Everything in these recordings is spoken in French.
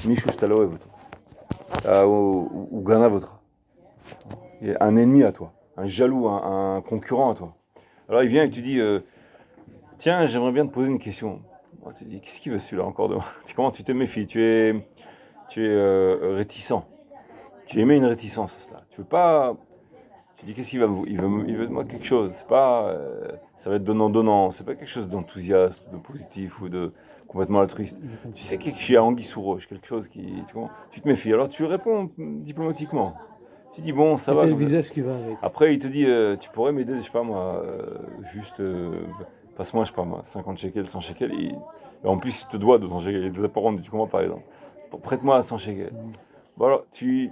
מישהו שאתה לא אוהב אותו, הוא גנב אותך, un ennemi à toi, un jaloux, un concurrent à toi. Alors il vient et tu dis, tiens, j'aimerais bien te poser une question. Moi, tu dis, qu'est-ce qu'il veut celui-là encore de moi? Comment tu te méfies? Tu es réticent. Tu émets une réticence à cela. Tu veux pas. Tu dis, qu'est-ce qu'il va me. Il veut de moi quelque chose. C'est pas. Ça va être donnant-donnant. C'est pas quelque chose d'enthousiaste, de positif ou de complètement altruiste. Tu sais qu'il y a anguille sous roche, quelque chose qui. Tu te méfies. Alors tu réponds diplomatiquement. Tu dis, bon, ça Et va. t'as le visage qui va avec. Après, il te dit, tu pourrais m'aider, je sais pas moi, juste, passe-moi, je sais pas moi, 50 shekels, 100 shekels, et en plus, il te doit 200 shekels, il y a des apparences, tu comprends par exemple. Prête-moi 100 shekels. Bon alors, tu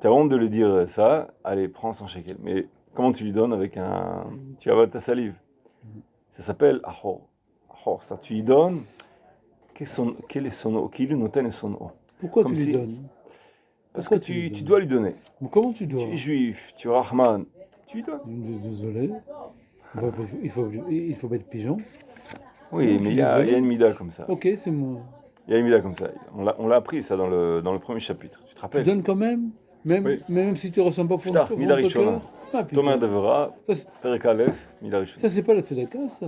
as honte de lui dire ça, allez, prends 100 shekels. Mais comment tu lui donnes avec un. Tu avales ta salive. Ça s'appelle ahor. Ahor, ça, tu lui donnes. Quel est son eau? Qui lui noten son eau? Pourquoi Comme tu lui si. donnes? Parce que Pourquoi tu lui tu donnes? dois lui donner. Mais comment tu dois? Tu es juif, tu es Rahman, tu lui donnes. Désolé. Bah, il faut être pigeon. Oui, Non, je mais suis il y a désolé. une mida comme ça. Ok, c'est moi. Il y a une mida comme ça. On l'a appris ça dans le premier chapitre. Tu te Tu rappelles? donnes quand même? Oui. Même si tu ressens pas au fond Ptah, de mida ton rishona. cœur? Ah Thomas putain. Devera, Ça, c'est- Perek Aleph, mida rishona. ça, c'est pas la Sedaka, ça.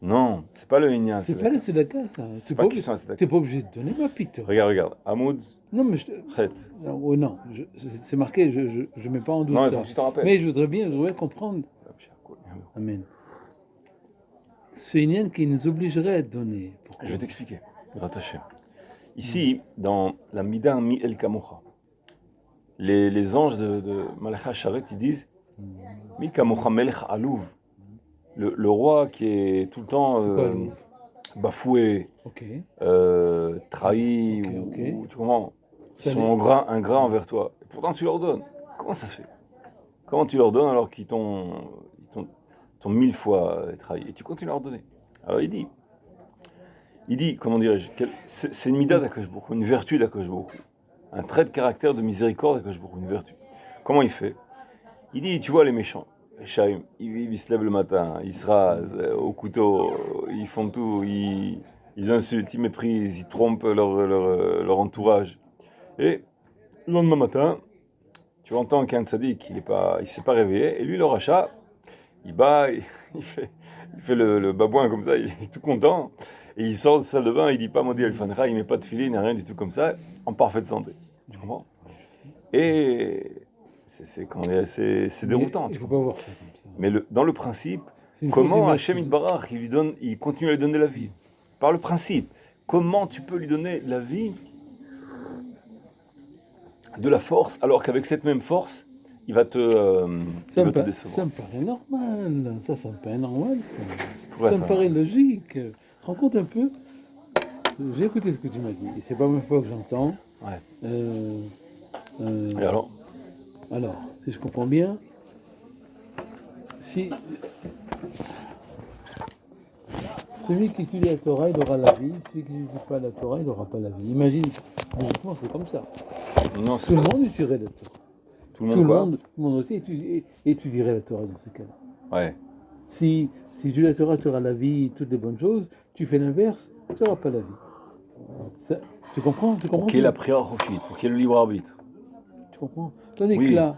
Non, c'est pas le Inyan, C'est c'est pas la d'accord. Sedaka, ça. C'est pas question à T'es Sedaka. pas obligé de donner ma pite. Regarde. Hamoud, Non, mais Chet. non, c'est marqué, je mets pas en doute Non, il ça. faut que tu t'en rappelles. Mais je voudrais comprendre. Amen. C'est une Inyan qui nous obligerait à donner. Pourquoi? Je vais t'expliquer. Rattaché. Ici, dans la Mida Mi El Kamocha, les anges de Malacha Sharet, ils disent Mi Kamocha Melech Alouv. Le roi qui est tout le temps C'est quoi, Louvre? bafoué, Ok. trahi, Ok. ou tu comprends? Ils Ça sont les- ingrats envers toi. Et pourtant tu leur donnes. Comment ça se fait? Comment tu leur donnes alors qu'ils t'ont 1000 fois trahi? Et tu continues à leur donner. Alors il dit, comment dirais-je, c'est une mida d'Akash Baruch Hu, une vertu d'Akash Baruch Hu. Un trait de caractère de miséricorde d'Akash Baruch Hu, une vertu. Comment il fait? Il dit, tu vois les méchants, les Shaim, ils se lèvent le matin, ils se rasent au couteau, ils font tout, ils insultent, ils méprisent, ils trompent leur entourage. Et le lendemain matin, tu entends qu'un tzaddik, il s'est pas réveillé, et lui, le rachat, il bat, il fait le babouin comme ça, il est tout content, et il sort de la salle de bain, il dit pas Modi Alfanra, il met pas de filet, rien du tout comme ça, en parfaite santé. Tu comprends? Et c'est déroutant. Il Tu faut comprends? pas voir ça comme ça. Mais dans le principe, C'est une fausse comment image Hachem qu'il- Itbarach, il continue à lui donner la vie? Par le principe. Comment tu peux lui donner la vie, de la force, alors qu'avec cette même force, il va te Ça décevoir? me paraît normal. Ça me paraît normal. Pourquoi Ça ça me paraît logique. Tu te rends compte un peu? J'ai écouté ce que tu m'as dit. Et c'est pas la première fois que j'entends. Ouais. Euh, Et alors? alors, si je comprends bien, si celui qui étudie la Torah, il aura la vie. Celui qui n'étudie pas la Torah, il n'aura pas la vie. Imagine, logiquement, c'est comme ça. Non, Tout c'est le pas. monde étudierait la Torah. Tout le monde quoi? Tout le monde aussi étudierait la Torah dans ce cas-là. Ouais. Si tu étudies la Torah, tu auras la vie, toutes les bonnes choses. Tu fais l'inverse, tu n'auras pas la vie. Ça, tu comprends? Pour qu'il y ait la prière rochite, pour qu'il y ait le libre arbitre. Tu comprends? Tandis Oui. que là,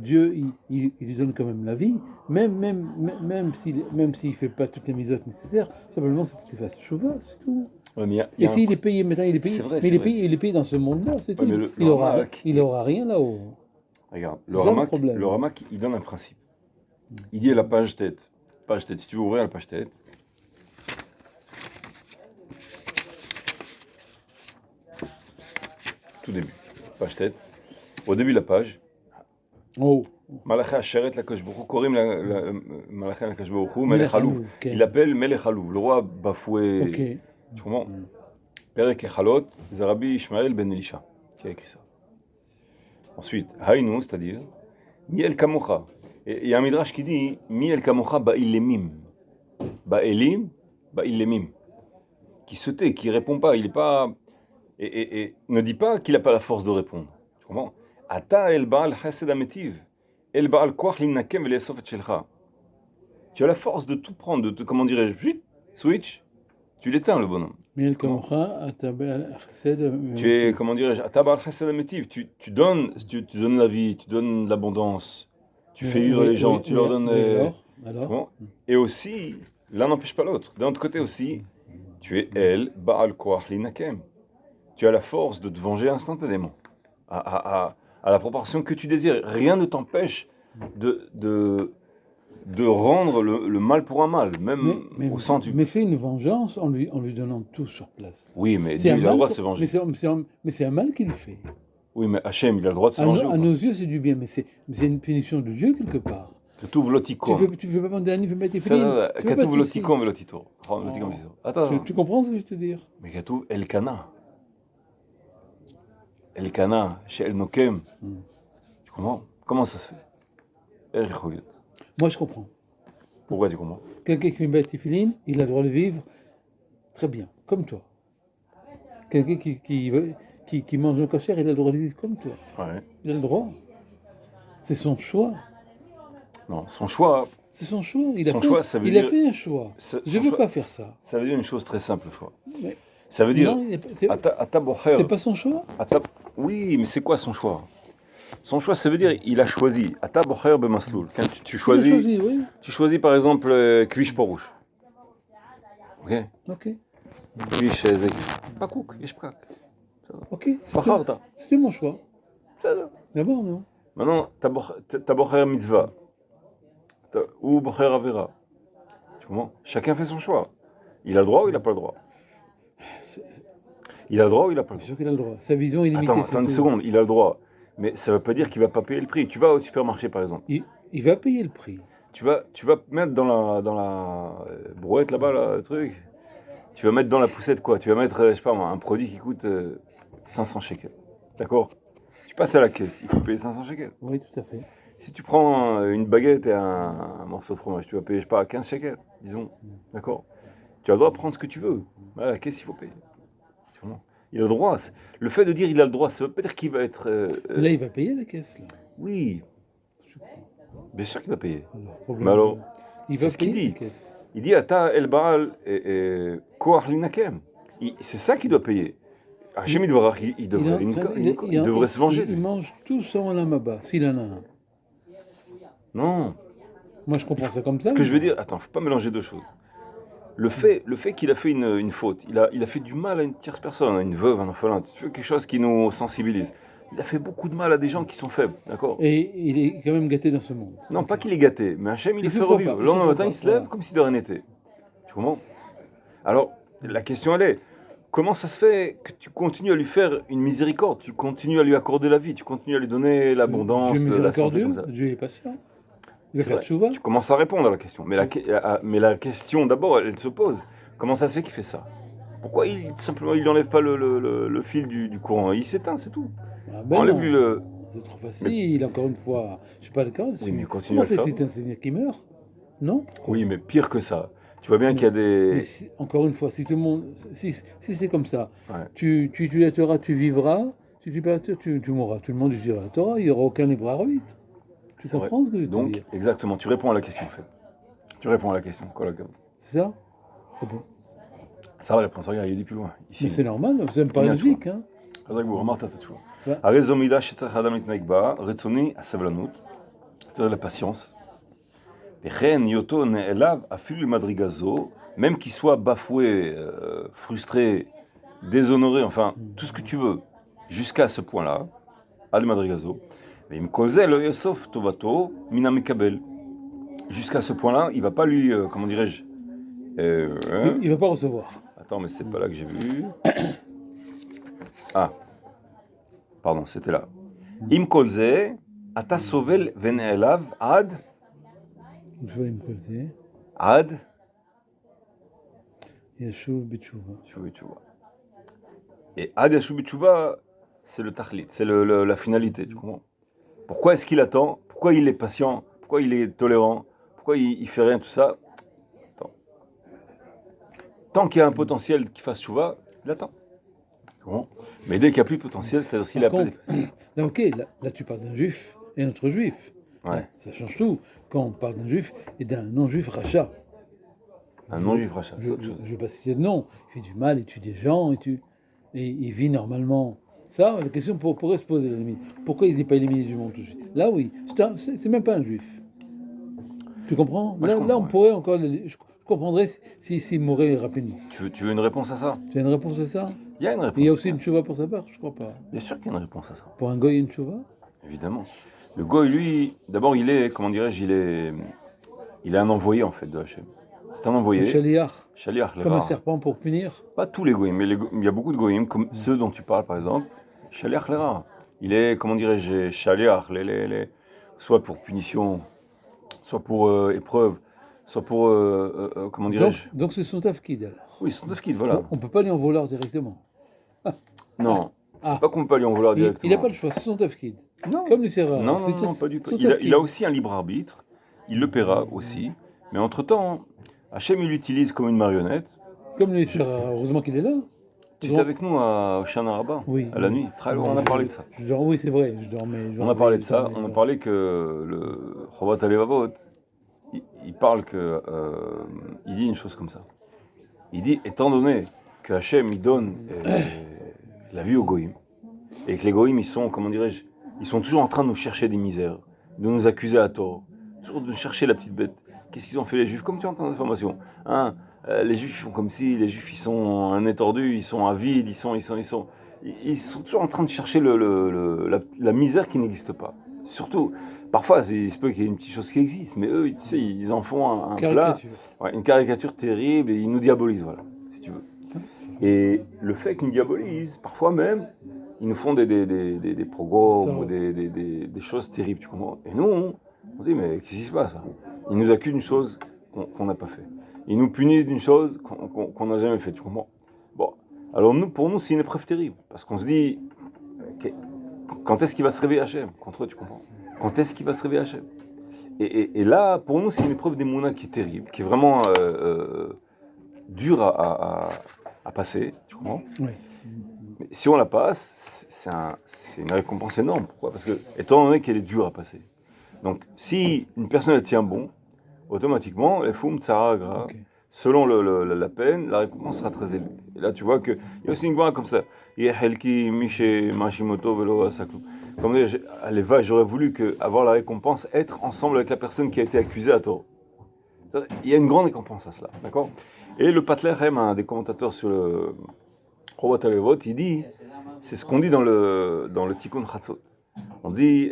Dieu, il lui donne quand même la vie, même s'il ne fait pas toutes les misotes nécessaires, simplement c'est pour qu'il fasse chouva, c'est tout. Ouais, mais il y Et a un- s'il est payé maintenant, il est payé, C'est vrai, mais c'est vrai. il est payé dans ce monde-là, c'est Ouais, tout. mais le Il Ramak, aura rien là-haut. Regarde, C'est ça le problème. le Ramak, il donne un principe. Il dit à la page tête. Page tête, si tu veux ouvrir la page tête. Tout début. Page tête. Au début de la page. Oh, Malachi Asheret Lakosh Baruch Hu, Korim Malachi Lakosh Baruch Hu, Melech Halouv. ok. Il appelle Melech Halouv, le roi bafoué. Ok. Tu comprends? Perek Echalot, c'est Rabbi Ishmael ben Elisha qui a écrit ça. Ensuite, Haïnou, c'est-à-dire, Miel Kamocha. Et il y a un midrash qui dit Miel Kamocha Ba'ilemim. Ba'ilim, Ba'ilemim. Qui se tait, qui répond pas. Il est pas. Et ne dit pas qu'il n'a pas la force de répondre. Tu comprends? Ata el Baal Chesed Ametiv. El Baal Koach Linnakem Velesof et Shelcha. Tu as la force de tout prendre, comment dirais-je, switch, tu l'éteins le bonhomme. Minel Kamocha, Atabel Chesed. Tu es, comment dirais-je, Atabar Chesed Ametiv. Tu donnes la vie, tu donnes l'abondance, tu fais vivre les gens, tu leur donnes. Alors Bon. Et aussi, l'un n'empêche pas l'autre. D'un autre côté aussi, tu es El Baal Koach Linakem. Tu as la force de te venger instantanément, à la proportion que tu désires. Rien ne t'empêche de rendre le mal pour un mal, même au sens du... Mais fait une vengeance en lui donnant tout sur place. Oui, mais Dieu, il a le droit de se venger. Mais c'est un mal qu'il fait. Oui, mais Hachem, il a le droit de se venger. À nos yeux, c'est du bien, mais c'est une punition de Dieu quelque part. Tu veux pas demander un livre, mettre des films. Attends. Tu comprends ce que je veux te dire? Mais Katouv Elkana. Elkana, chez El Nokem. Tu comprends? Comment ça se fait? Moi, je comprends. Pourquoi tu comprends? Quelqu'un qui met des films, il a le droit de vivre très bien, comme toi. Quelqu'un qui mange un cocher, il a le droit de vivre comme toi. Ouais. Il a le droit. C'est son choix. Non, son choix. C'est son choix. Il a fait un choix. Je ne veux pas faire ça. Ça veut dire une chose très simple, le choix. Mais ça veut dire. C'est pas son choix. Oui, mais c'est quoi son choix? Son choix, ça veut dire il a choisi. Ata bocher bemasloul. Quand tu choisis, oui. Tu choisis par exemple Kvish Porouche. Ok. Kvish Zeki. Pakouk, Yeshprak. Ok. Bacharta. C'était mon choix. D'abord, non. Maintenant, t'as bocher mitzvah. Ou bocher avera. Tu comprends? Chacun fait son choix. Il a le droit ou il n'a pas le droit? Il a le droit ou il n'a pas le droit? Bien sûr qu'il a le droit. Sa vision est limitée. Attends une seconde, il a le droit. Mais ça ne veut pas dire qu'il ne va pas payer le prix. Tu vas au supermarché, par exemple. Il va payer le prix. Tu vas mettre dans la brouette, là-bas, là, le truc. Tu vas mettre dans la poussette, quoi. Tu vas mettre, je sais pas moi, un produit qui coûte 500 shekels. D'accord? Tu passes à la caisse, il faut payer 500 shekels. Oui, tout à fait. Si tu prends une baguette et un morceau de fromage, tu vas payer, je sais pas, 15 shekels, disons. D'accord? Tu as le droit de prendre ce que tu veux. À la caisse, il faut payer. Tu comprends? Il a le droit. Le fait de dire il a le droit, ça veut pas dire qu'il va être. Là, il va payer la caisse. Là. Oui. Bien sûr qu'il va payer. Mais alors, il va c'est payer ce qu'il dit. Il dit Ata El Baal et Koach Linakem. C'est ça qu'il doit payer. Hachem, il devrait se venger. Il mange tout son lamaba, s'il en a un. Non. Moi, je comprends ça comme ça. Ce que je veux dire, attends, faut pas mélanger deux choses. Le fait qu'il a fait une faute, il a fait du mal à une tierce personne, à une veuve, un orphelin, quelque chose qui nous sensibilise. Il a fait beaucoup de mal à des gens qui sont faibles, d'accord? Et il est quand même gâté dans ce monde. Non, pas qu'il est gâté, mais Hachem, il le fait revivre. Le lendemain matin, il se lève comme si de rien n'était. Tu comprends? Alors, la question, elle est, comment ça se fait que tu continues à lui faire une miséricorde, tu continues à lui accorder la vie, tu continues à lui donner l'abondance, la santé comme ça? Dieu est patient. Il va faire tchouva. Tu commences à répondre à la question. Mais la question, d'abord, elle se pose. Comment ça se fait qu'il fait ça? Pourquoi simplement il n'enlève pas le fil du courant? Il s'éteint, c'est tout. Ah ben Enlève-lui le... C'est trop facile, encore une fois. Je ne suis pas le cas. Oui, mais continue à le faire. C'est un Seigneur qui meurt? Non? Oui, mais pire que ça. Tu vois bien qu'il y a des... Mais encore une fois, si tout le monde... Si c'est comme ça, ouais. tu étudies la Torah, tu vivras. Si tu pas tu mourras. Tout le monde étudiera la Torah, il n'y aura aucun libre arbitre. Tu comprends ce que je veux dire? Donc, exactement, tu réponds à la question, en fait. Tu réponds à la question. C'est ça? C'est bon. Ça la réponse, regarde, il dit plus loin. Ici. Mais c'est normal, vous n'aimez pas la logique, hein? C'est-à-dire la patience. Même qu'il soit bafoué, frustré, déshonoré, enfin, tout ce que tu veux, jusqu'à ce point-là, Al Madrigazo. Jusqu'à ce point-là, il ne va pas lui, comment dirais-je, il ne va pas recevoir. Attends, mais c'est pas là que j'ai vu. Ah, pardon, c'était là. Im kolze, ata sovel vene'elav ad. Je vais me colzer. Ad. Yashuv b'tshuva. Et ad yashuv b'tshuva, c'est le tachlit, c'est la finalité, tu comprends? Pourquoi est-ce qu'il attend? Pourquoi il est patient? Pourquoi il est tolérant? Pourquoi il fait rien, tout ça? Attends. Tant qu'il y a un potentiel qui fasse tchouva, il attend. Bon. Mais dès qu'il n'y a plus de potentiel, c'est-à-dire s'il a plus... Là, ok, là tu parles d'un juif et un autre juif. Ouais. Là, ça change tout. Quand on parle d'un juif et d'un non-juif rachat. Un non-juif rachat, c'est Je autre chose. ne vais pas citer de nom. Il fait du mal, il tue des gens, et il vit normalement. Ça, la question pourrait se poser, à la limite. Pourquoi il n'est pas éliminé du monde tout de suite? Là, oui. C'est même pas un juif. Tu comprends? Moi, je Là, comprends, on ouais. pourrait encore. Je comprendrais s'il mourait rapidement. Tu veux une réponse à ça? Tu as une réponse à ça? Il y a une réponse. Et il y a aussi une chouva pour sa part? Je crois pas. Bien sûr qu'il y a une réponse à ça, Pour un goy, une chouva? évidemment. Le goy, lui, d'abord, il est, comment dirais-je, il est un envoyé en fait de Hachem. C'est un Un envoyé. chaliar, Shaliach, les comme un rares. serpent pour punir. Pas tous les goyim, mais il y a beaucoup de goyim, comme ceux dont tu parles par exemple. Shaliach, les rares. Il est, comment dirais-je, Shaliach, soit pour punition, soit pour épreuve, soit pour, comment dirais-je. Donc c'est son tafkid alors. Oui, c'est son tafkid, voilà. On ne peut pas aller en vouloir directement. Non, c'est Ah. pas qu'on peut pas lui en vouloir directement. Il n'a pas le choix, c'est son tafkid. Non. Comme les serras. Non, c'est non, pas du tout. son Il a tafkid. aussi un libre arbitre, il le paiera aussi, mais entre-temps, Hachem il l'utilise comme une marionnette. Comme les serras. Heureusement qu'il est là. Tu étais avec nous à Shana Rabbah, Oui. à la nuit, très loin, on a parlé de ça. Oui, c'est vrai, je dormais. On a parlé de ça, on a parlé que le Chovat Alevavot, il parle que, il dit une chose comme ça. Il dit, étant donné que Hachem il donne la vie aux goïms, et que les goïms ils sont, comment dirais-je, ils sont toujours en train de nous chercher des misères, de nous accuser à tort, toujours de chercher la petite bête. Qu'est-ce qu'ils ont fait les juifs? Comme tu entends l'information, hein, les juifs ils font comme si, les juifs ils sont un nez tordu, ils sont avides, ils sont toujours en train de chercher la misère qui n'existe pas. Surtout, parfois il se peut qu'il y ait une petite chose qui existe, mais eux, tu sais, ils en font un plat, Caricature. ouais, une caricature terrible, et ils nous diabolisent, voilà, si tu veux. Et le fait qu'ils nous diabolisent, parfois même, ils nous font des programmes ou des choses terribles, tu comprends? Et nous, on dit, mais qu'est-ce qui se passe? Ils nous accusent d'une chose qu'on n'a pas fait. Ils nous punissent d'une chose qu'on n'a jamais fait, tu comprends? Bon, alors pour nous, c'est une épreuve terrible, parce qu'on se dit, quand est-ce qu'il va se réveiller Hachem? Contre eux, tu comprends? Quand est-ce qu'il va se réveiller Hachem? Et là, pour nous, c'est une épreuve d'Emouna qui est terrible, qui est vraiment dure à passer, tu comprends? Oui. Mais si on la passe, c'est une récompense énorme. Pourquoi? Parce que, étant donné qu'elle est dure à passer, donc si une personne elle tient bon, automatiquement, les foum tsara gra, Ok. selon la peine, la récompense sera très élevée. Et là, tu vois qu'il y a aussi une voix comme ça. Comme dire, allez, j'aurais voulu avoir la récompense, être ensemble avec la personne qui a été accusée à tort. Il y a une grande récompense à cela, d'accord? Et le Patlerhem, un des commentateurs sur le Chovat Alevavot, il dit, c'est ce qu'on dit dans le Tikkun Chatzot. On dit,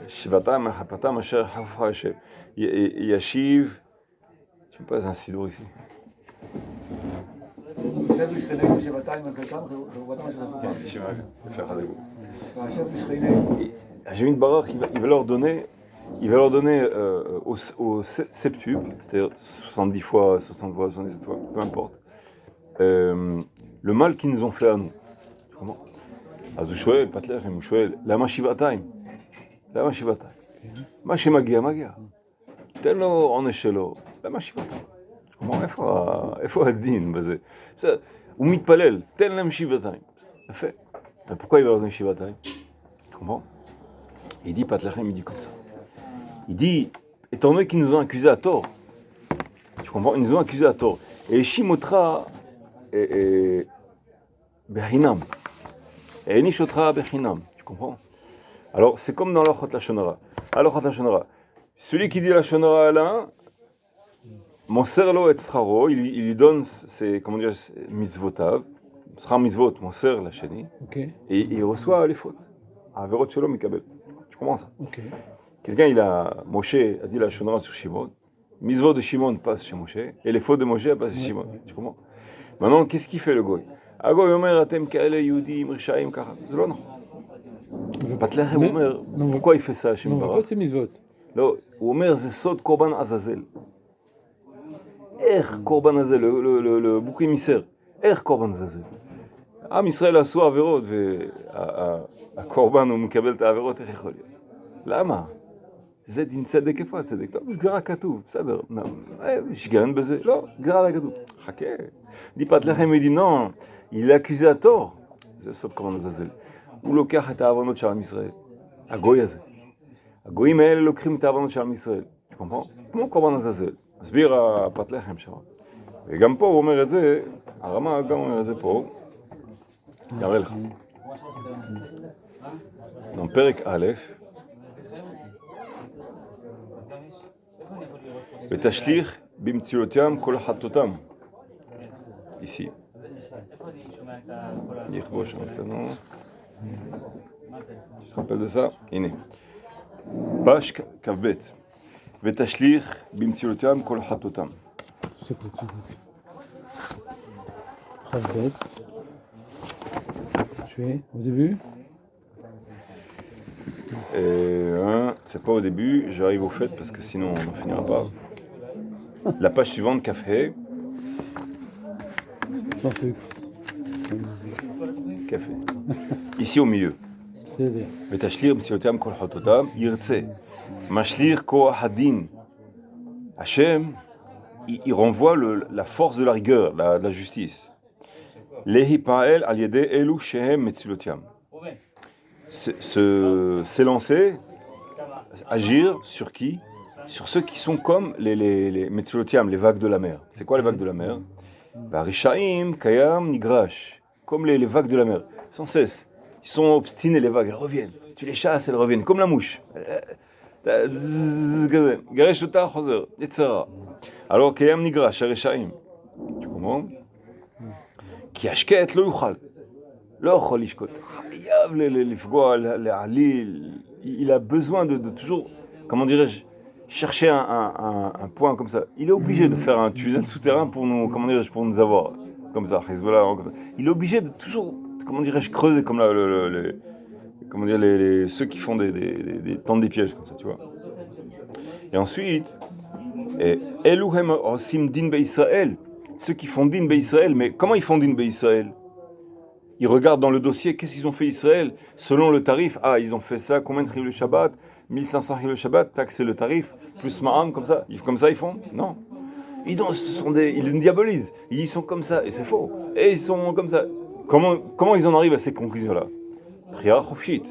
Shivatam, Hapatam, Asher, Hafra, Hashem. Yashiv, tu me passes un sidour ici. J'ai une barre qui va leur donner, au septuple, c'est-à-dire 70 fois, 60 fois, 70 fois, peu importe, le mal qu'ils nous ont fait à nous. Comment? אז הוא שואל, פתלחם, הוא שואל, למה שבעתיים? למה שבעתיים? מה שמגיע, מגיע. תן לו עונש שלו, למה שבעתיים? כלומר, איפה הדין בזה? בסדר, הוא מתפלל, תן להם שבעתיים. יפה. pourquoi il va leur donner שבעתיים? Tu comprends? Il dit, Patlechem, il dit comme ça. Il dit, étant donné qu'ils nous ont accusés à tort, tu comprends? Ils nous ont accusés à tort. Et Shimotra, Behinam. Et Nishotra Bechinam, tu comprends? Alors, c'est comme dans l'Orchot Lashonara. Alors, celui qui dit la Shonara à l'un, mon serlo et tzcharo, il lui donne ses, comment dire, mitzvotav, sera mitzvot, mon ser la sheni, Okay. et il reçoit les fautes. Averot shalom mikabel. Tu comprends ça? Okay. Quelqu'un, Moshe a dit la Shonara sur Shimon, mitzvot de Shimon passe chez Moshe, et les fautes de Moshe passent chez Shimon. Tu comprends? Maintenant, qu'est-ce qu'il fait le goy? הגוי אומר, אתם כאלה יהודים רשעים ככה, זה לא נכון. פתלחם אומר, pourquoi il fait ça, השם יתברך? לא, זה מצוות. לא, הוא אומר, זה סוד קורבן עזאזל. איך קורבן עזאזל, לבוק émissaire, איך קורבן עזאזל? עם ישראל עשו עבירות, והקורבן הוא מקבל את העבירות, איך יכול להיות? למה? זה דין צדק, איפה הצדק? טוב, זה גזרה כתוב, בסדר. יש גרעין בזה? לא, גזרה לא כתוב. חכה. dit פתלחם, il dit non. Il est accusé à tort, זה סוד קורבן עזאזל. הוא לוקח את העוונות של עם ישראל, הגוי הזה. הגויים האלה לוקחים את העוונות של עם ישראל, tu comprends? כמו קורבן עזאזל. הסביר הפת לחם שם. וגם פה הוא אומר את זה, הרמה גם אומר את זה פה, יראה לך. פרק א', ותשליך במציאותם כל חטאותם. איסי. יכבוש אותנו. תחפל דסה, הנה. בש כ"ב, ותשליך במציאותם כל חטאותם. כ"ב. Au début. C'est pas au début, j'arrive au fait parce que sinon on n'en finira pas. La page suivante, café. Sans sucre. Café. Ici au milieu. C'est-à-dire. ותשליר במציאותם כל חטאותם, ירצה. משליר כוח הדין. Hachem, il renvoie la force de la rigueur, la justice. Lehi al yede elu shehem metzilotiam. S'élancer, agir sur qui? Sur ceux qui sont comme les metzilotiam, les vagues de la mer. C'est quoi les vagues de la mer? Rishaim kayam nigrash. Comme les vagues de la mer. Sans cesse. Ils sont obstinés, les vagues, elles reviennent. Tu les chasses, elles reviennent, comme la mouche. Alors, kayam nigrash, rishaim. Tu comprends? כי השקט לא יוכל, לא יכול לשקוט, חייב לפגוע, להעליל, il a besoin de toujours, comment dirais-je, chercher un point comme ça. Il est obligé de faire un tunnel souterrain pour nous, comment dirais-je, pour nous avoir, comme ça. Il est obligé de toujours, comment dirais-je, creuser comme là, comment dire, ceux qui font des tentes des pièges, comme ça, tu vois. Et ensuite, Eluhem osim din be'Israël. Ceux qui font din Israël, mais comment ils font din Israël? Ils regardent dans le dossier, qu'est-ce qu'ils ont fait Israël? Selon le tarif, ils ont fait ça, combien de Chilul le Shabbat? 1500 Chilul le Shabbat, tac, c'est le tarif, plus Ma'am, comme ça ils font? Non. Ils nous diabolisent, ils sont comme ça, et c'est faux. Et ils sont comme ça. Comment ils en arrivent à ces conclusions-là? Priya Chofshit.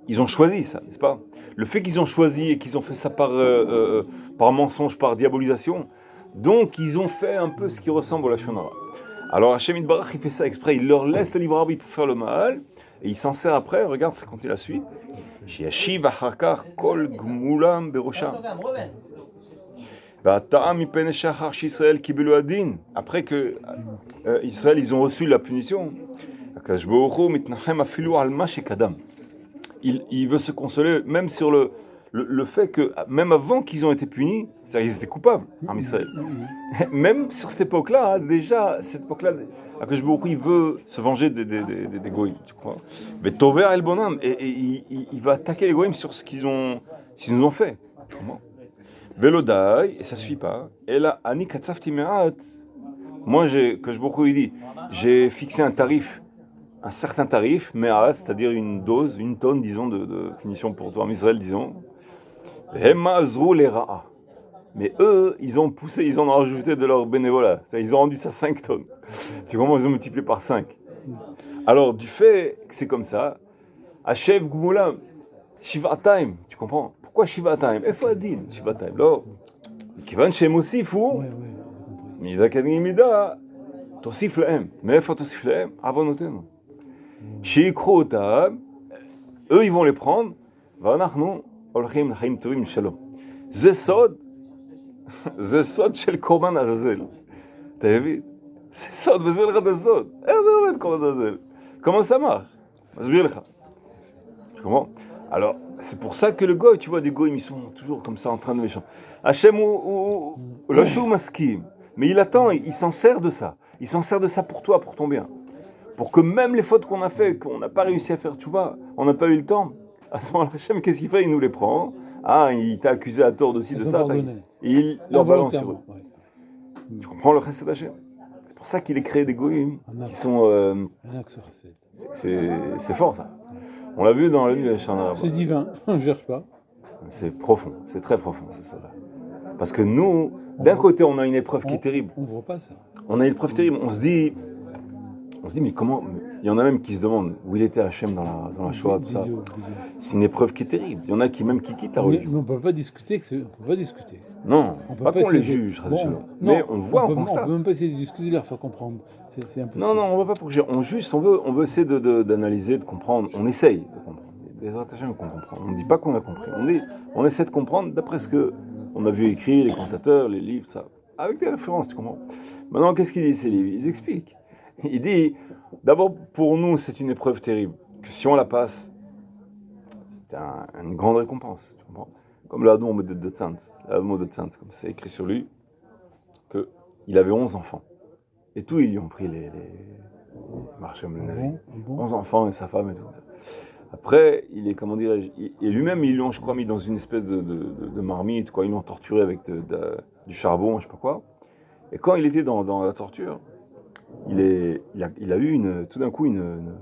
Ils ont choisi ça, n'est-ce pas? Le fait qu'ils ont choisi et qu'ils ont fait ça par mensonge, par diabolisation, donc, ils ont fait un peu ce qui ressemble au Lachon Hara. Alors, Hachem Yitbarach, il fait ça exprès, il leur laisse le libre arbitre pour faire le mal, et il s'en sert après, regarde, ça continue la suite. Shiashiv acharkar kol gmulam berosham. Va'ata'am mipene shachar sh'Israël kibelu adin. Après que Israël, ils ont reçu la punition, Akadosh Baruch Hu mitnachem afilu al ma shekadam. Il veut se consoler, même sur le fait que, même avant qu'ils ont été punis, c'est-à-dire qu'ils étaient coupables en Israël. Même sur cette époque-là, déjà, cette époque-là, Akadosh Baruch Hu, il veut se venger des goïms, tu crois. Mais Tover el Bonam, et il va attaquer les goïms sur ce qu'ils nous ont fait. Comment? Velodai, et ça suffit pas. Et là, Ani katsafti me'at. Moi, Akadosh Baruch Hu, il dit, j'ai fixé un certain tarif, me'at, c'est-à-dire une dose, une tonne, disons, de punition pour toi en Israël, disons. Mais eux, ils ont poussé, ils en ont rajouté de leur bénévolat. Ils ont rendu ça 5 tonnes. Tu comprends? Ils ont multiplié par 5. Alors, du fait que c'est comme ça, Hashem Gumulam, Shiva Time, tu comprends? Pourquoi Shiva Time? Efadin, Shiva Time. Là, Kivan Shem Osifu, Mida Kadimida, Tosif Lahem. Mais il faut Tosif Lahem, Avonotenu. Shikru Otam, eux, ils vont les prendre, Vanachnu. הולכים לחיים טובים שלום. זה סוד של קורבן עזאזל. אתה מבין? זה סוד, מסביר לך את הסוד. איך זה עובד קורבן עזאזל? Comment ça marche? מסביר לך. Tu comprends? Alors, c'est pour ça que le goy, tu vois, des goyim, ils sont toujours comme ça en train de méchant. Hachem ou Lachou Maskim. Mais il attend, il s'en sert de ça. Il s'en sert de ça pour toi, pour ton bien. Pour que même les fautes qu'on a fait, qu'on n'a pas réussi à faire, tu vois, on n'a pas eu le temps. À ce moment-là, Hachem, qu'est-ce qu'il fait? Il nous les prend. Il t'a accusé à tort aussi de ça. Il leur balance sur eux. Ouais. Tu comprends le chesed Hachem? C'est pour ça qu'il a créé des goïms qui sont... c'est fort, ça. On l'a vu dans la nuit de Shana. C'est divin, on ne cherche pas. C'est profond, c'est très profond, c'est ça. Parce que nous, d'un côté, on a une épreuve qui est terrible. On ne voit pas ça. On a une épreuve terrible. On se dit, On se dit, mais comment. Il y en a même qui se demandent où il était Hachem dans la Shoah, tout ça. C'est une épreuve qui est terrible. Il y en a qui même qui quittent la religion. Mais on ne peut pas discuter. On peut pas discuter. Non, On peut pas qu'on les essayer de- juge, Bon, mais non, on voit, on On constate. peut même pas essayer de discuter, leur faire comprendre. C'est impossible. Non, on ne va pas pour juger. On juste, on veut essayer d'analyser, de comprendre. On essaye de comprendre. Les Hachem qu'on comprend. On ne dit pas qu'on a compris. On essaie de comprendre d'après ce qu'on a vu écrit, les commentateurs, les livres, ça. Avec des références, tu comprends. Maintenant, qu'est-ce qu'ils disent ces livres? Ils expliquent. Il dit, d'abord, pour nous, c'est une épreuve terrible. Que si on la passe, c'est une grande récompense. Tu comprends? Comme le Hadmour de Tzantz, comme c'est écrit sur lui, qu'il avait 11 enfants. Et tous, ils lui ont pris les Marchem le nazi. Bon. 11 enfants et sa femme et tout. Après, il est, comment dirais-je, et lui-même, ils l'ont, je crois, mis dans une espèce de marmite, quoi. Ils l'ont torturé avec du charbon, je sais pas quoi. Et quand il était dans la torture, il a eu tout d'un coup une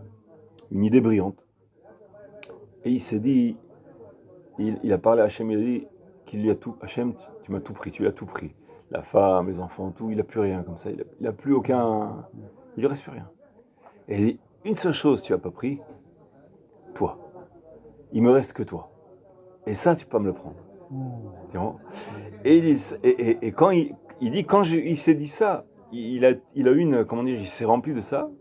idée brillante. Et il s'est dit, il a parlé à Hachem, il a dit qu'il lui a tout, Hachem, tu m'as tout pris, tu l'as tout pris. La femme, les enfants, tout, il n'a plus rien comme ça, il n'a plus aucun, il ne reste plus rien. Et il dit, une seule chose tu n'as pas pris, toi. Il me reste que toi. Et ça, tu peux pas me le prendre. Et quand il dit, il s'est dit ça, il a eu une, comment dire, il s'est rempli de ça,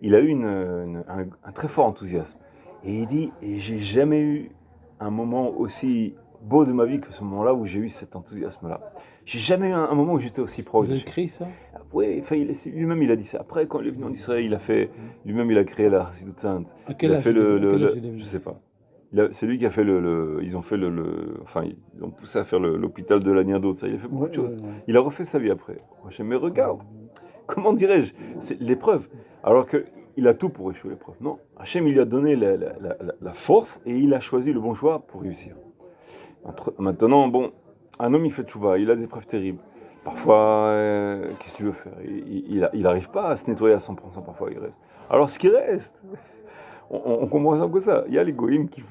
il a eu un très fort enthousiasme. Et il dit, et j'ai jamais eu un moment aussi beau de ma vie que ce moment-là où j'ai eu cet enthousiasme-là. J'ai jamais eu un moment où j'étais aussi proche. Vous avez écrit ça? Oui, enfin, lui-même il a dit ça. Après, quand il est venu en Israël, lui-même il a créé la Chassidut Tzantz. À quel âge Je sais pas. C'est lui qui a fait ils ont fait enfin, ils ont poussé à faire l'hôpital de l'Agniado, ça. Il a fait beaucoup de choses. Ouais. Il a refait sa vie après. Mais regarde, comment dirais-je, c'est l'épreuve. Alors qu'il a tout pour échouer l'épreuve. Non, Hachem, il lui a donné la force et il a choisi le bon choix pour réussir. Maintenant, bon, un homme il fait tchouva, il a des épreuves terribles. Parfois, qu'est-ce que tu veux faire? Il n'arrive pas à se nettoyer à 100%, parfois il reste. Alors ce qui reste, on comprend ça comme ça. Il y a les goïms qui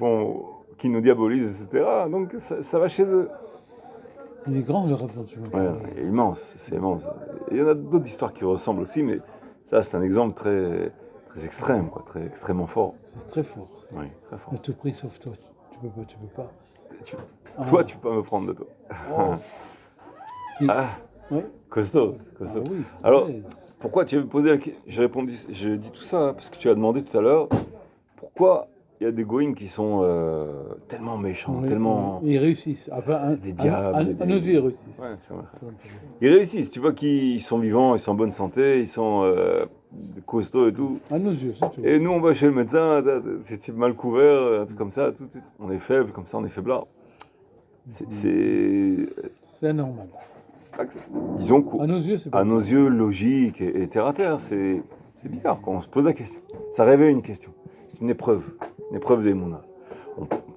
nous diabolisent, etc. Donc ça va chez eux. Il est grand le rapprochement. Ouais, immense, c'est immense. Et il y en a d'autres histoires qui ressemblent aussi, mais ça c'est un exemple très, très extrême, quoi, très extrêmement fort. C'est très fort. Oui, très fort. À tout prix, sauf toi, tu peux pas. Toi, tu peux pas me prendre de toi. Ouais. Costaud. Ah, oui, alors, pourquoi tu as posé la question? J'ai dit tout ça parce que tu as demandé tout à l'heure pourquoi il y a des goïms qui sont tellement méchants, tellement. Ils réussissent. Enfin, des diables. À nos yeux, ils réussissent. Ouais, ils réussissent. Tu vois qu'ils sont vivants, ils sont en bonne santé, ils sont costauds et tout. À nos yeux, c'est tout. Et nous, on va chez le médecin, c'est mal couvert, un truc comme ça, tout de suite. On est faible, comme ça, on est faiblard. C'est normal. Disons à nos yeux, c'est pas à nos yeux, logique et terre à terre, c'est bizarre quand on se pose la question. Ça réveille une question. C'est une épreuve des Mouna.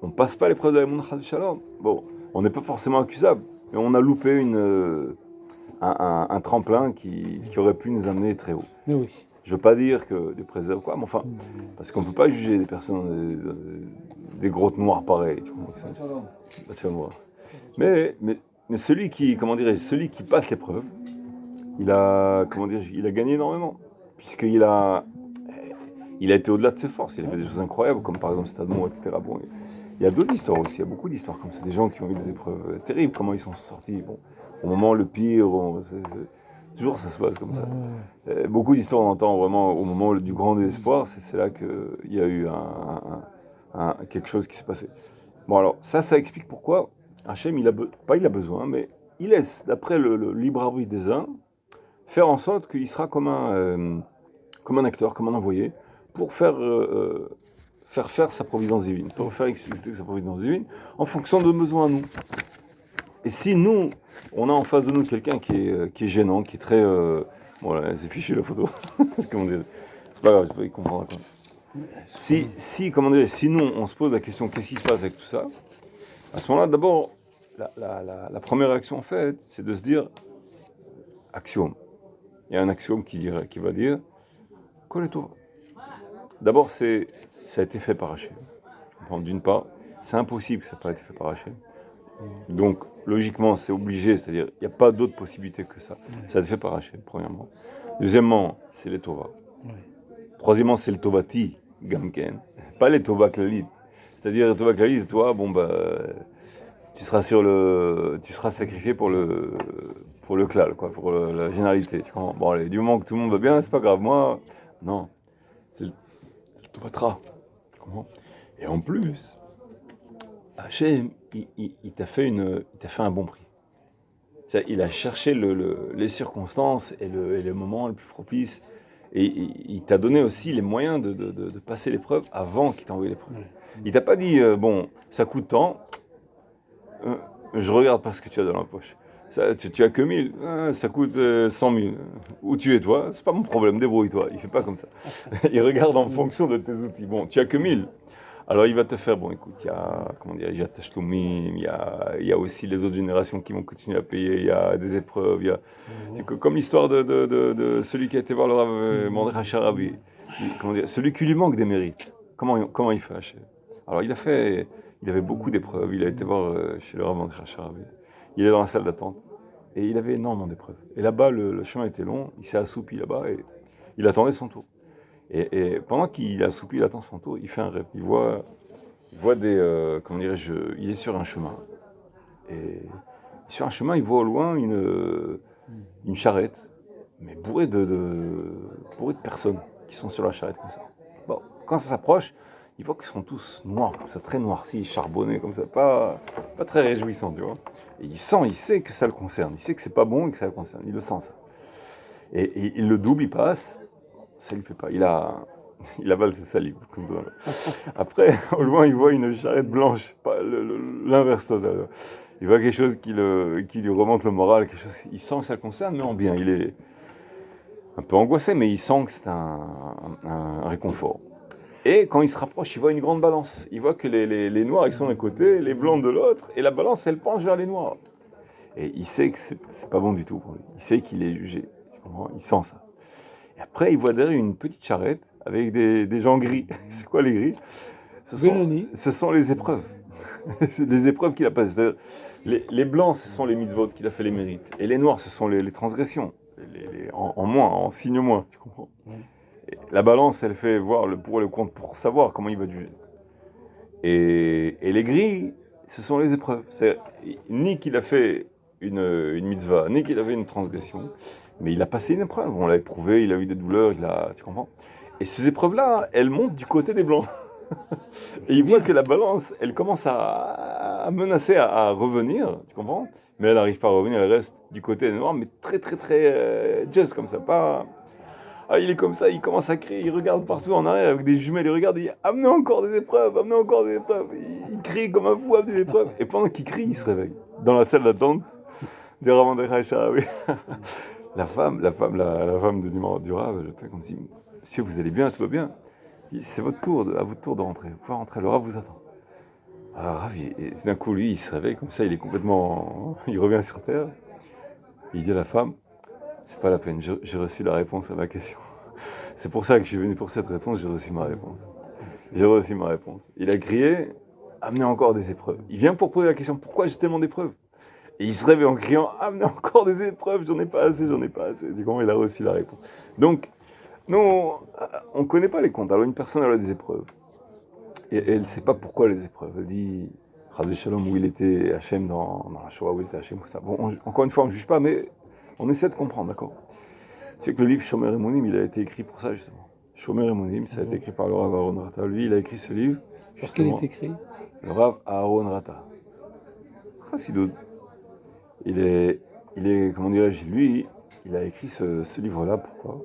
On passe pas l'épreuve de la Mouna Shalom. Bon, on n'est pas forcément accusable, mais on a loupé un tremplin qui aurait pu nous amener très haut. Mais oui. Je veux pas dire que des préserves quoi, mais enfin, parce qu'on peut pas juger des personnes, des grottes noires pareilles. Tu vois. Mais celui qui passe l'épreuve, il a gagné énormément, puisqu'il a été au-delà de ses forces, il a fait des choses incroyables, comme par exemple Stade Mont, etc. Bon, il y a d'autres histoires aussi, il y a beaucoup d'histoires comme ça, des gens qui ont eu des épreuves terribles, comment ils sont sortis, bon, au moment le pire, toujours ça se passe comme ça. Beaucoup d'histoires on entend vraiment au moment du grand désespoir, c'est là qu'il y a eu quelque chose qui s'est passé. Bon alors, ça explique pourquoi Hachem, il a besoin, mais il laisse, d'après le libre arbitre des uns, faire en sorte qu'il sera comme un acteur, comme un envoyé, pour faire faire sa providence divine, pour faire expliquer sa providence divine, en fonction de nos besoins à nous. Et si nous, on a en face de nous quelqu'un qui est gênant, qui est très... bon là, c'est fichu la photo. Comment dire, c'est pas grave, il comprendra quoi. Si nous, on se pose la question, qu'est-ce qui se passe avec tout ça? À ce moment-là, d'abord, la première réaction en fait, c'est de se dire, axiome. Il y a un axiome qui va dire, Koleto. D'abord, ça a été fait par Hachem. D'une part, c'est impossible que ça n'ait pas été fait par Hachem. Donc, logiquement, c'est obligé, c'est-à-dire, il n'y a pas d'autre possibilité que ça. Ça a été fait par Hachem, premièrement. Deuxièmement, c'est les Torah. Troisièmement, c'est le Tovati, Gamken. Pas les Tova Klalit. C'est-à-dire, Tova Klalit, toi, bon, bah, tu seras sacrifié pour le klal, quoi, pour la généralité. Tu comprends? Bon, allez, du moment que tout le monde va bien, c'est pas grave. Moi, non, c'est le Tovatra. Tu comprends? Et en plus, Hachem, il t'a fait un bon prix. Il a cherché les circonstances et le moment le plus propice. Et il t'a donné aussi les moyens de passer l'épreuve avant qu'il t'a envoyé l'épreuve. Il t'a pas dit, bon, ça coûte tant, je regarde pas ce que tu as dans la poche. Tu as que 1000, ça coûte 100 000. Où tu es toi? C'est pas mon problème, débrouille-toi. Il fait pas comme ça. Il regarde en fonction de tes outils. Bon, tu as que 1000. Alors il va te faire, bon écoute, il y a, comment dire, il y a Tashloumim, il y a aussi les autres générations qui vont continuer à payer, il y a des épreuves, c'est comme l'histoire de celui qui a été voir le Rav Mordechai Sharabi. Comment dire, celui qui lui manque des mérites. Comment il fait Hachem? Alors il avait beaucoup d'épreuves, il a été voir chez le Rav Mordechai Sharabi. Il est dans la salle d'attente et il avait énormément d'épreuves. Et là-bas, le chemin était long, il s'est assoupi là-bas et il attendait son tour. Et pendant qu'il est assoupi, il attend son tour, il fait un rêve. Il voit des, comment dirais-je, il est sur un chemin. Et sur un chemin, il voit au loin une charrette, mais bourrée de personnes qui sont sur la charrette comme ça. Bon, quand ça s'approche, il voit qu'ils sont tous noirs, comme ça, très noircis, charbonnés comme ça, pas très réjouissants, tu vois. Et il sait que ça le concerne, il sait que c'est pas bon et que ça le concerne, il le sent ça. Et il le double, il passe. Ça lui fait pas. Il avale ses salives. Comme ça. Après, au loin, il voit une charrette blanche. Pas l'inverse total. Il voit quelque chose qui lui remonte le moral. Quelque chose, il sent que ça le concerne, mais en bien. Il est un peu angoissé, mais il sent que c'est un réconfort. Et quand il se rapproche, il voit une grande balance. Il voit que les noirs, ils sont d'un côté, les blancs de l'autre, et la balance, elle penche vers les noirs. Et il sait que c'est pas bon du tout pour lui. Il sait qu'il est jugé. Tu comprends? Il sent ça. Et après, il voit derrière une petite charrette avec des gens gris. C'est quoi les gris? Ce sont les épreuves. C'est des épreuves qu'il a passées. Les blancs, ce sont les mitzvot qu'il a fait les mérites. Et les noirs, ce sont les transgressions. En moins, en signe moins, tu comprends? Et la balance, elle fait voir le pour et le contre pour savoir comment il va juger. Et les gris, ce sont les épreuves. C'est ni qu'il a fait une mitzvah, ni qu'il avait une transgression. Mais il a passé une épreuve, on l'a éprouvé, il a eu des douleurs, tu comprends? Et ces épreuves-là, elles montent du côté des Blancs. Et il voit que la balance, elle commence à menacer à revenir, tu comprends? Mais elle n'arrive pas à revenir, elle reste du côté des Noirs, mais très très très just comme ça, pas... Ah, il est comme ça, il commence à crier, il regarde partout en arrière avec des jumelles, il regarde, il dit « Amenez encore des épreuves, amenez encore des épreuves !» Il crie comme un fou, amenez des épreuves. Et pendant qu'il crie, il se réveille, dans la salle d'attente du Rav Mordechai Sharabi. La femme du Rav, elle fait comme si, monsieur, vous allez bien, tout va bien. C'est votre tour, à votre tour de rentrer. Vous pouvez rentrer, le Rav vous attend. Alors Rav, d'un coup, lui, il se réveille comme ça, il est complètement, il revient sur terre. Il dit à la femme, c'est pas la peine, j'ai reçu la réponse à ma question. C'est pour ça que je suis venu pour cette réponse, j'ai reçu ma réponse. J'ai reçu ma réponse. Il a crié, amenez encore des épreuves. Il vient pour poser la question, pourquoi j'ai tellement d'épreuves? Et il se réveille en criant « Amenez encore des épreuves, j'en ai pas assez, j'en ai pas assez ». Du coup, il a reçu la réponse. Donc, nous, on ne connaît pas les comptes. Alors, une personne, elle a des épreuves. Et elle ne sait pas pourquoi les épreuves. Elle dit « Chazé Shalom, où il était Hachem dans la Shoah, où il était Hachem, tout ça ». Bon, encore une fois, on ne juge pas, mais on essaie de comprendre, d'accord? Tu sais que le livre Shomer Emonim, il a été écrit pour ça, justement. Shomer Emonim, ça a été écrit par le Rav Aaron Rata. Lui, il a écrit ce livre, justement. Parce qu'il est écrit Le Rav Aaron Rata. Chassidoud. Il est, comment dirais-je, lui, il a écrit ce livre-là, pourquoi?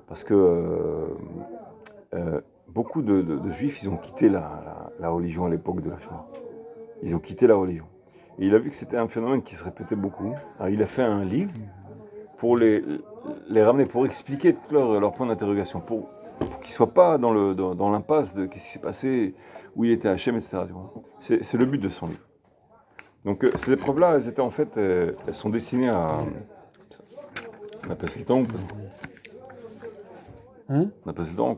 Parce que beaucoup de juifs, ils ont quitté la religion à l'époque de la Shoah. Ils ont quitté la religion. Et il a vu que c'était un phénomène qui se répétait beaucoup. Alors il a fait un livre pour les ramener, pour expliquer tous leurs points d'interrogation, pour qu'ils ne soient pas dans l'impasse de qu'est-ce qui s'est passé, où il était Hachem, etc. C'est le but de son livre. Donc ces épreuves-là, elles étaient en fait, elles sont destinées à... On a passé le temps ou pas? Hein? On a passé le temps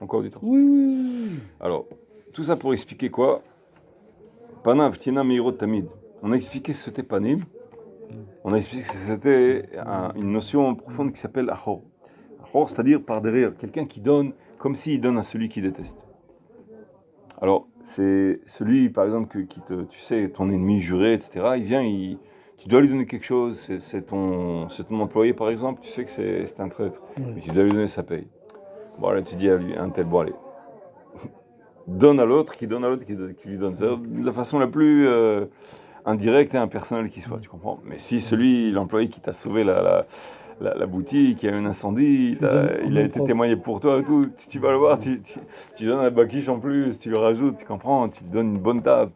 encore du temps. Oui. Alors, tout ça pour expliquer quoi? Panav, Tina, Meirot, Tamid. On a expliqué ce que c'était Panim. On a expliqué que c'était une notion profonde qui s'appelle Aho. Or, c'est-à-dire par derrière, quelqu'un qui donne comme s'il donne à celui qui déteste. Alors, c'est celui, par exemple, tu sais, ton ennemi juré, etc., il vient, tu dois lui donner quelque chose, c'est ton employé, par exemple, tu sais que c'est un traître, mais tu dois lui donner sa paye. Bon, là, tu dis à lui, un tel, bon, allez, donne à l'autre, qui donne à l'autre, qui lui donne. C'est de la façon la plus indirecte et impersonnelle qui soit, tu comprends? Mais si l'employé qui t'a sauvé la boutique, il y a eu un incendie, il a été témoigné pour toi et tout, tu vas le voir, tu donnes un baquiche en plus, tu le rajoutes, tu comprends, tu lui donnes une bonne table,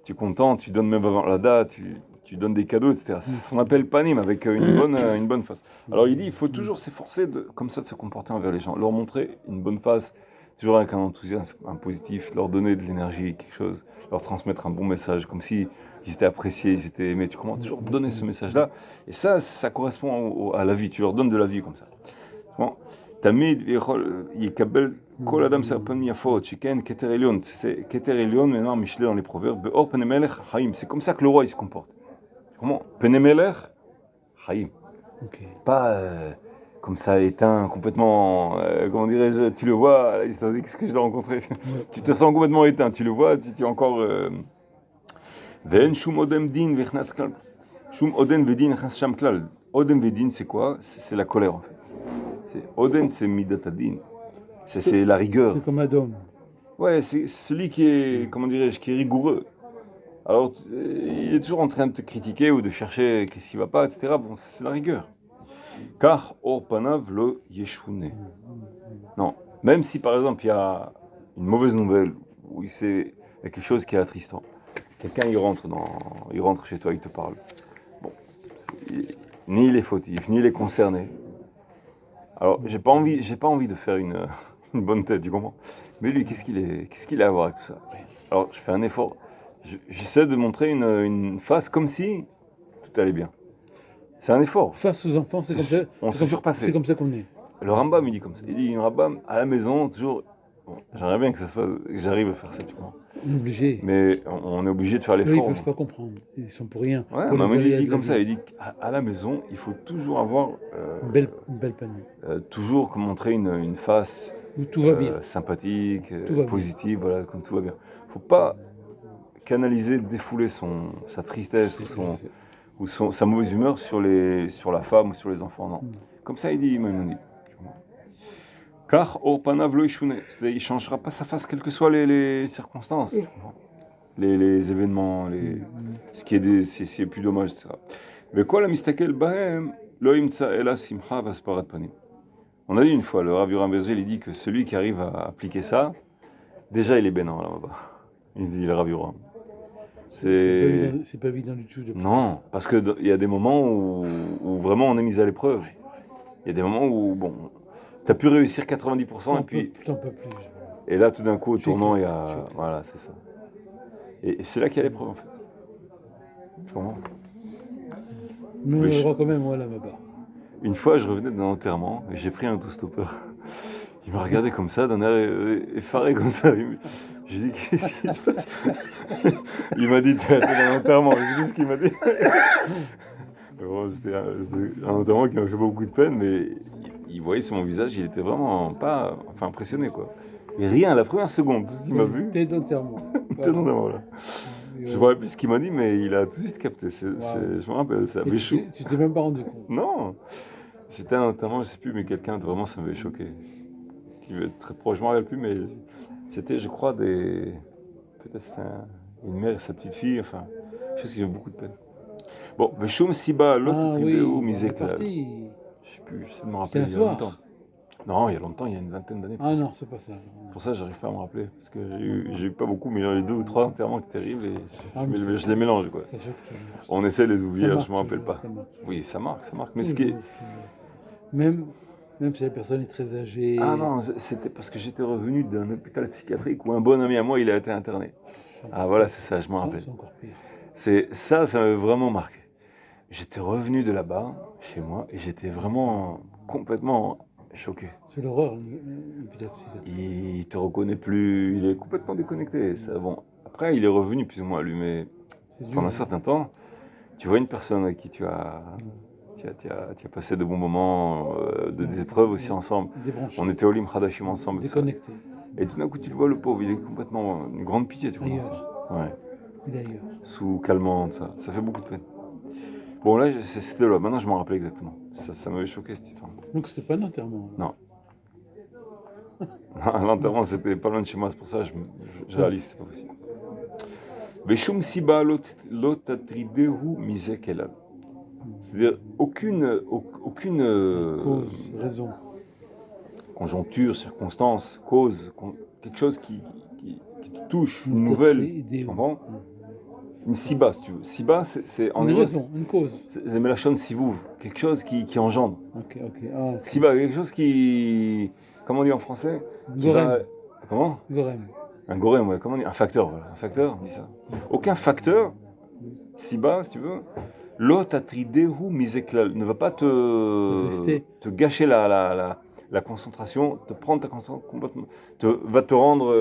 tu es content, tu donnes même avant la date, tu donnes des cadeaux, etc. C'est ce qu'on appelle panim, avec une bonne face. Alors il dit, il faut toujours s'efforcer comme ça de se comporter envers les gens, leur montrer une bonne face, toujours avec un enthousiasme, un positif, leur donner de l'énergie, quelque chose, leur transmettre un bon message, comme si ils étaient appréciés, ils étaient aimés. Tu commences toujours donner ce message-là. Et ça correspond à la vie. Tu leur donnes de la vie comme ça. Bon. תמיד יקבל כל אדם סרפן מיפות, שכן כתר עליון, c'est כתר עליון, maintenant Michelet dans les proverbes, באור פני מלך חיים. C'est comme ça que le roi il se comporte. Comment? פני מלך חיים. Pas comme ça éteint complètement, comment dirais-je, tu le vois, là, qu'est-ce que je l'ai rencontré, tu te sens complètement éteint, tu le vois, tu es encore... ואין שום אודם דין ונכנס כלל. שום אודן ודין נכנס שם כלל. אודם ודין c'est quoi? C'est la colère en fait. Oden, c'est Midat Adin. C'est la rigueur. C'est comme Adam. Ouais, c'est celui qui est, comment dirais-je, qui est rigoureux. Alors, il est toujours en train de te critiquer ou de chercher qu'est-ce qui va pas, etc. Bon, c'est la rigueur. Car or panav lo yeshune. Non, même si par exemple il y a une mauvaise nouvelle ou il y a quelque chose qui est attristant, quelqu'un il rentre chez toi, il te parle. Bon, ni il est fautif, ni il est concerné. Alors, j'ai pas envie de faire une bonne tête, tu comprends? Mais lui, qu'est-ce qu'il a à voir avec tout ça? Alors, je fais un effort. J'essaie de montrer une face comme si tout allait bien. C'est un effort. Face aux enfants, c'est comme ça. On se surpassait. C'est comme ça qu'on est. Le Rambam, il dit comme ça. Il dit, une Rambam, à la maison, toujours... Bon, j'aimerais bien que j'arrive à faire ça, tu vois. On est obligé. Mais on est obligé de faire l'effort. Ils ne peuvent pas comprendre. Ils sont pour rien. Ouais, maman, il dit comme ça. Il dit qu'à la maison, il faut toujours avoir... une belle panier. Toujours montrer une face... Où tout va bien. Sympathique, positive, voilà, comme tout va bien. Il ne faut pas canaliser, défouler sa tristesse ou sa mauvaise humeur sur la femme ou sur les enfants, non. Comme ça, il dit, car au panav lo ishune, c'est-à-dire il ne changera pas sa face, quelles que soient les circonstances, les événements, ce qui est plus dommage, etc. Mais quoi la mistakel bahem lo imtsa ela simcha vasparat panim. On a dit une fois, le Rav Yoram Berger, il dit que celui qui arrive à appliquer ça, déjà il est bénin là-bas. Il dit le Rav Yoram. C'est pas évident du tout. Non, parce qu'il y a des moments où vraiment on est mis à l'épreuve. Il y a des moments où, bon, tu as pu réussir 90% et puis... T'en peux plus. Et là, tout d'un coup, au tournant, il y a... Voilà, c'est ça. Et c'est là qu'il y a l'épreuve, en fait. Tu comprends? Mais on le voit quand même, voilà, là-bas. Une fois, je revenais d'un enterrement et j'ai pris un tout-stopper. Il m'a regardé comme ça, d'un air effaré comme ça. J'ai dit, qu'est-ce qui se passe? Il m'a dit, t'es dans un enterrement. J'ai dit ce qu'il m'a dit. Bon, c'était un enterrement qui m'a fait beaucoup de peine, mais il voyait sur mon visage, il était vraiment pas impressionné, quoi. Et rien, la première seconde, tout ce qu'il m'a vu. T'es d'enterrement. T'es d'enterrement, là. Je ne me rappelle plus ce qu'il m'a dit, mais il a tout de suite capté. Je me rappelle, c'est un Béchou. Tu t'es même pas rendu compte? Non. C'était un enterrement, je ne sais plus, mais quelqu'un, vraiment, ça m'avait choqué. Qui veut être très proche, je ne me rappelle plus, mais c'était, je crois, peut-être c'était une mère et sa petite fille, enfin, je sais qu'il y a beaucoup de peine. Bon, Béchoum Siba, l'autre vidéo, misé que. Je ne sais plus, j'essaie de me rappeler. Il y a longtemps. Non, il y a longtemps, il y a une vingtaine d'années. Ah non, c'est pas ça. Pour ça, j'arrive pas à me rappeler. Parce que j'ai eu pas beaucoup, mais il y a eu 2 ou 3 enterrements qui étaient terribles et je les mélange, quoi. On essaie de les oublier, je me rappelle pas. Oui, ça marque. Mais ce qui est... Même si la personne est très âgée. Ah non, c'était parce que j'étais revenu d'un hôpital psychiatrique où un bon ami à moi, il a été interné. Ah voilà, c'est ça, je me rappelle. C'est encore pire. Ça m'avait vraiment marqué. J'étais revenu de là-bas, chez moi, et j'étais vraiment complètement choqué. C'est l'horreur, l'hôpital psychiatrique. Il te reconnaît plus, il est complètement déconnecté. Ça, bon. Après, il est revenu plus ou moins, lui, mais pendant un certain temps, tu vois une personne avec qui tu as tu as passé de bons moments, des épreuves aussi ensemble. Débranché, On était au Lim Hadashim ensemble. tout ça. déconnecté. Et tout d'un coup, tu le vois, le pauvre, il est complètement. Une grande pitié, tu vois. Ailleurs. Ouais. Il est ailleurs. Sous calmant, ça fait beaucoup de peine. Bon, là, c'était là. Maintenant, je m'en rappelais exactement. Ça m'avait choqué, cette histoire. Donc c'était pas un enterrement. Non. L'enterrement, c'était pas loin de chez moi, c'est pour ça que je réalise, c'est pas possible. Veshum siba lotatridehu misek elal. C'est-à-dire, aucune Cause, raison. conjoncture, circonstance, cause, quelque chose qui te touche, une nouvelle, tu comprends? Une siba, si tu veux. Siba, c'est en Une hébreu, raison, une cause. c'est melachon sivouv, quelque chose qui engendre. Ok. Ah, ok. Siba, quelque chose qui, comment on dit en français? Qui va- Gorem. Comment? Gorem. Un gorem, ouais, comment on dit? Un facteur, voilà. Un facteur, on dit ça. Aucun facteur, siba, si tu veux, lot atridehu miseklal, ne va pas Résister. te gâcher la concentration, te prendre ta concentration complètement, va te rendre,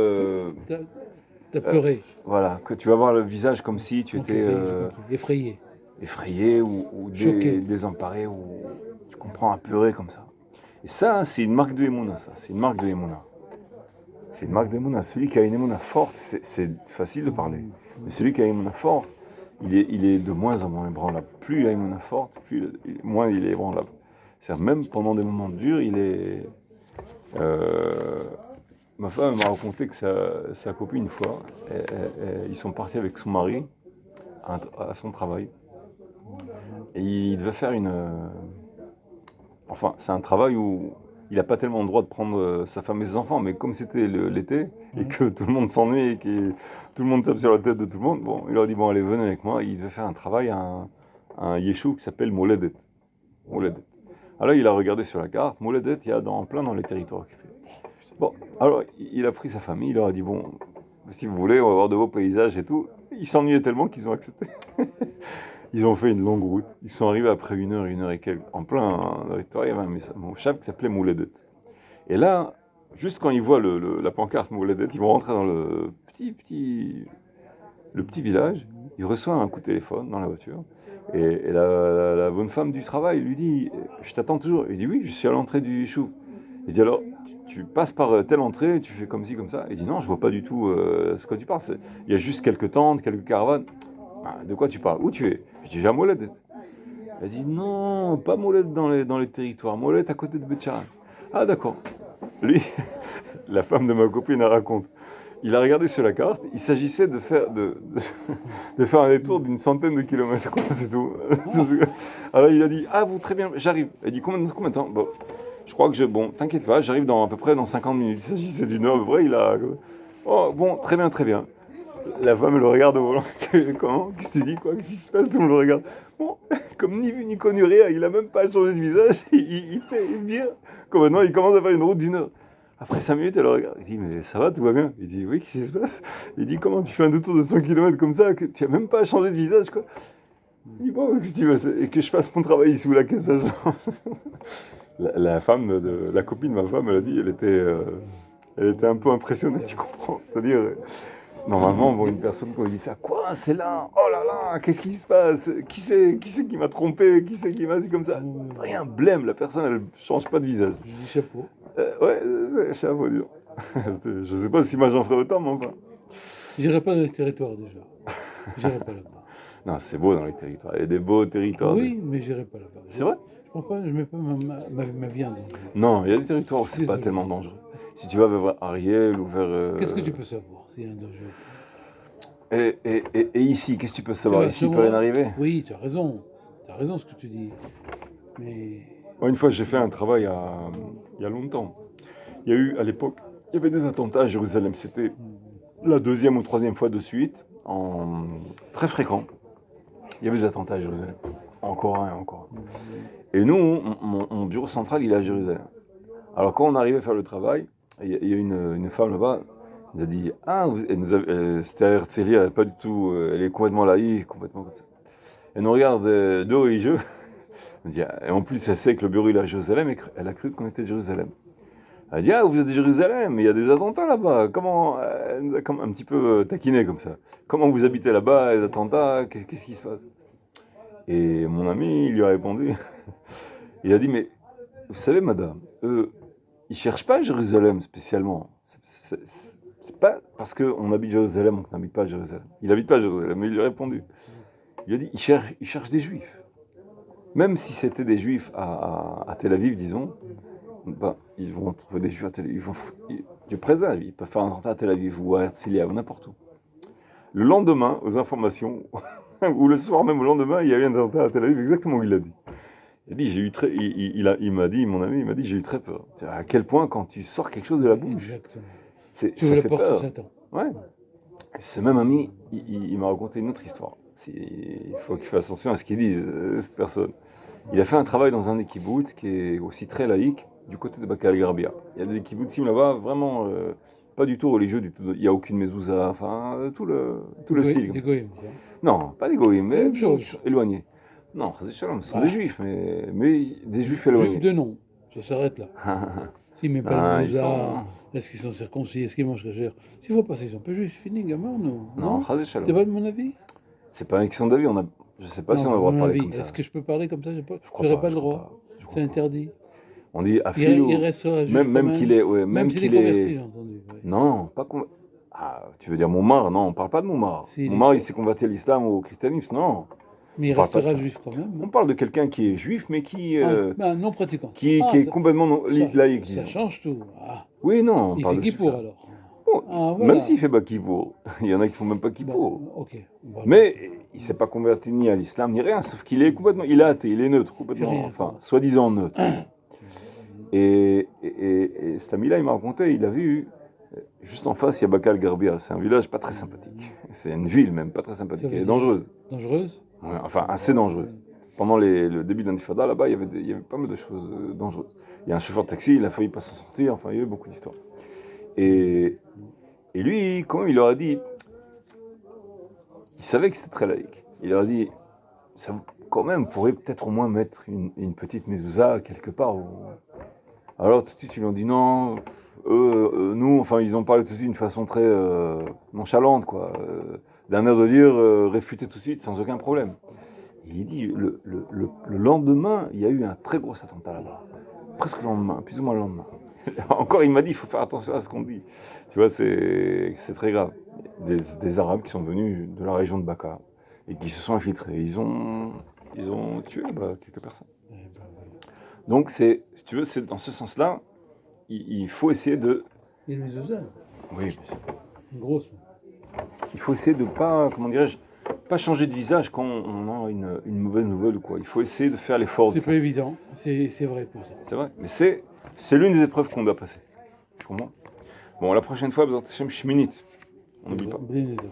T'as pleuré. voilà, que tu vas voir le visage comme si tu Ok, étais ça y est, j'ai compris. Effrayé. effrayé ou Choqué. désemparé, ou tu comprends, apeuré comme ça. Et ça, c'est une marque de Emouna, ça. C'est une marque de Emouna. C'est une marque de Emouna. Celui qui a une Emouna forte, c'est facile de parler. Mais celui qui a une Emouna forte, il est de moins en moins ébranlable. Plus il a une Emouna forte, moins il est ébranlable. C'est-à-dire, même pendant des moments durs, il est... ma femme m'a raconté que sa copine, une fois, ils sont partis avec son mari à son travail. Et il devait faire enfin, c'est un travail où il n'a pas tellement le droit de prendre sa femme et ses enfants, mais comme c'était l'été et que tout le monde s'ennuie et que tout le monde tape sur la tête de tout le monde, bon, il leur a dit bon allez venez avec moi. Il devait faire un travail à un yeshou qui s'appelle Moledet. Alors il a regardé sur la carte, Moledet, il y a plein dans les territoires occupés. Bon, alors il a pris sa famille, il leur a dit bon, si vous voulez, on va voir de beaux paysages et tout. Ils s'ennuyaient tellement qu'ils ont accepté. Ils ont fait une longue route. Ils sont arrivés après une heure et quelques. En plein territoire, il y avait un mouchab qui s'appelait Mouledet. Et là, juste quand ils voient la pancarte Mouledet, ils vont rentrer dans le petit village. Il reçoit un coup de téléphone dans la voiture. Et la bonne femme du travail lui dit « Je t'attends toujours ». Il dit « Oui, je suis à l'entrée du chou ». Il dit « Alors, tu passes par telle entrée, tu fais comme ci, comme ça ». Il dit « Non, je vois pas du tout ce que tu parles. Il y a juste quelques tentes, quelques caravanes. » Ah, de quoi tu parles? Où tu es? Je dis, j'ai à Moledet. Elle dit, non, pas Moledet dans les territoires, Moledet à côté de Betcharan. Ah, d'accord. Lui, la femme de ma copine, elle raconte. Il a regardé sur la carte, il s'agissait de faire un détour d'une centaine de kilomètres, quoi, c'est tout. Alors il a dit, ah, vous, très bien, j'arrive. Elle dit, combien de temps? Bon, je crois que bon, t'inquiète pas, j'arrive à peu près dans 50 minutes. Il s'agissait d'une heure, vrai, oh, bon, très bien, très bien. La femme le regarde au volant. Comment? Qu'est-ce que tu dis? Quoi? Qu'est-ce qui se passe? Tout le monde le regarde. Bon, comme ni vu ni connu rien, il a même pas changé de visage. Il fait bien. Complètement, il commence à faire une route d'une heure. Après 5 minutes, elle le regarde. Il dit, mais ça va, tout va bien? Il dit, oui, qu'est-ce qui se passe? Il dit, comment tu fais un détour de 100 km comme ça, que tu n'as même pas changé de visage, quoi? Il dit, bon, qu'est-ce que tu veux? Et que je fasse mon travail ici ou la caisse à gens. La femme, la copine de ma femme, elle a dit, elle était un peu impressionnée, tu comprends? C'est-à-dire... Normalement, bon, une personne, quand il dit ça, quoi, c'est là, oh là là, qu'est-ce qui se passe? Qui c'est qui m'a trompé? Qui c'est qui m'a dit comme ça? Rien, blême, la personne, elle change pas de visage. J'ai dit chapeau. Ouais, c'est chapeau, disons. Je sais pas si moi j'en ferais autant, mais enfin. J'irai pas dans les territoires déjà. J'irai pas là-bas. Non, c'est beau dans les territoires. Il y a des beaux territoires. Oui, mais j'irai pas là-bas. C'est vrai? Je prends pas, je mets pas ma vie en danger. Non, il y a des territoires où c'est pas tellement dangereux. Si tu vas vers Ariel ou vers... Qu'est-ce que tu peux savoir s'il y a un danger? Et ici, qu'est-ce que tu peux savoir? Ici, il peut rien arriver. Oui, tu as raison. Tu as raison ce que tu dis. Mais... Moi, une fois, j'ai fait un travail il y a longtemps. Il y a eu, à l'époque, il y avait des attentats à Jérusalem. C'était la deuxième ou troisième fois de suite, très fréquent. Il y avait des attentats à Jérusalem. Encore un et encore un. Et nous, mon bureau central, il est à Jérusalem. Alors, quand on arrivait à faire le travail, il y a une femme là-bas, elle nous a dit, ah, c'était à Herzliya, elle est pas du tout, elle est complètement laïque, complètement comme ça. Elle nous regarde de haut les yeux. Elle dit, et en plus, elle sait que le bureau il est à Jérusalem, et elle a cru qu'on était de Jérusalem. Elle dit, ah, vous êtes de Jérusalem, mais il y a des attentats là-bas. Comment, elle nous a comme un petit peu taquiné comme ça. Comment vous habitez là-bas, les attentats, qu'est-ce qui se passe? Et mon ami, il lui a répondu, il a dit, mais vous savez, madame, ils cherchent pas à Jérusalem spécialement. C'est pas parce qu'on habite Jérusalem qu'on n'habite pas à Jérusalem. Il n'habite pas à Jérusalem, mais il lui a répondu. Il a dit, ils cherchent des juifs. Même si c'était des juifs à Tel Aviv, disons, ben, ils vont trouver des juifs à Tel Aviv. Dieu préserve, ils peuvent faire un attentat à Tel Aviv ou à Herzliya ou n'importe où. Le lendemain, aux informations, ou le soir même au lendemain, il y a eu un attentat à Tel Aviv, exactement où il l'a dit. Il a dit, j'ai eu très, il m'a dit, mon ami, il m'a dit, j'ai eu très peur. À quel point, quand tu sors quelque chose de la bouche, Exactement. ça Tu veux la fait porte de peur. Satan. Ouais. Ce même ami, il m'a raconté une autre histoire. Il faut qu'il fasse attention à ce qu'il dit, cette personne. Il a fait un travail dans un des kibbutz qui est aussi très laïque, du côté de Baka al-Garbia. Il y a des kibbutzim là-bas, vraiment pas du tout religieux, du tout. Il n'y a aucune mezouza, enfin, tout le style. Des goïms, tiens. Non, pas des goïms, mais Même chose. éloignés. Non, chazé shalom, ce sont Ah. des juifs, mais des juifs éloignés. Juifs de nom, ça s'arrête là. S'ils ne mettent pas Ah, de visa, est-ce qu'ils sont circoncis, est-ce qu'ils mangent cachère? S'il ne faut pas, ils sont pas juifs, fini, gamin, non. Non, chazé T'es shalom. pas de mon avis? C'est pas une question d'avis, je sais pas si on a le droit de parler comme ça. Est-ce que je peux parler comme ça? Je crois n'aurais pas le je crois droit. pas, je crois C'est pas. interdit. On dit Il afilou, restera juif même qu'il est, ouais, même s'il est converti, j'ai entendu. Ouais. Non, pas converti. Ah, tu veux dire Moumar? Non, on parle pas de Moumar. S'il Moumar, est- il s'est converti à l'islam ou au christianisme, non. Mais il On parle pas de restera ça. juif quand même. On parle de quelqu'un qui est juif, mais qui Non pratiquant. est Ça- complètement laïque, ça disons. change tout. Ah, Oui, non, on il parle fait de qui ce pour cas. alors? Oh, Ah, voilà. Même s'il fait pas Kippour, il y en a qui font même pas Kippour. Bon, ok. On va- Mais il s'est pas converti ni à l'islam ni rien, sauf qu'il est complètement, il est athée, il est neutre, complètement, Rien. enfin, soi-disant neutre. Et cet ami-là, il m'a raconté, il a vu, juste en face, il y a Baka al-Garbia. C'est un village pas très sympathique. C'est une ville même pas très sympathique. Ça veut Elle est dire- dangereuse. Dangereuse? Ouais, enfin, assez dangereux. Pendant le début de l'intifada, là-bas, il y avait pas mal de choses dangereuses. Il y a un chauffeur de taxi, il a failli pas s'en sortir, enfin, il y a eu beaucoup d'histoires. Et lui, quand même, il leur a dit, il savait que c'était très laïque. Il leur a dit, ça, quand même, vous pourrez peut-être au moins mettre une petite mezouza quelque part. Alors tout de suite, ils lui ont dit non, nous, enfin, ils ont parlé tout de suite d'une façon très nonchalante, quoi. D'un air de dire, réfuter tout de suite sans aucun problème. Et il dit, le lendemain, il y a eu un très gros attentat là-bas. Presque le lendemain, plus ou moins le lendemain. Encore, il m'a dit, il faut faire attention à ce qu'on dit. Tu vois, c'est très grave. Des Arabes qui sont venus de la région de Baka et qui se sont infiltrés. Ils ont tué là-bas quelques personnes. Donc, si tu veux, c'est dans ce sens-là, il faut essayer de... Il y a une mezouza, Oui, bien sûr. une grosse. Il faut essayer de pas, comment dirais-je, pas changer de visage quand on a une mauvaise nouvelle ou quoi. Il faut essayer de faire l'effort de C'est ça. pas évident, c'est vrai pour ça. C'est vrai, mais c'est l'une des épreuves qu'on doit passer. Tu comprends? Bon, la prochaine fois, vous êtes Shminit. On n'oublie pas. Blé, blé, blé.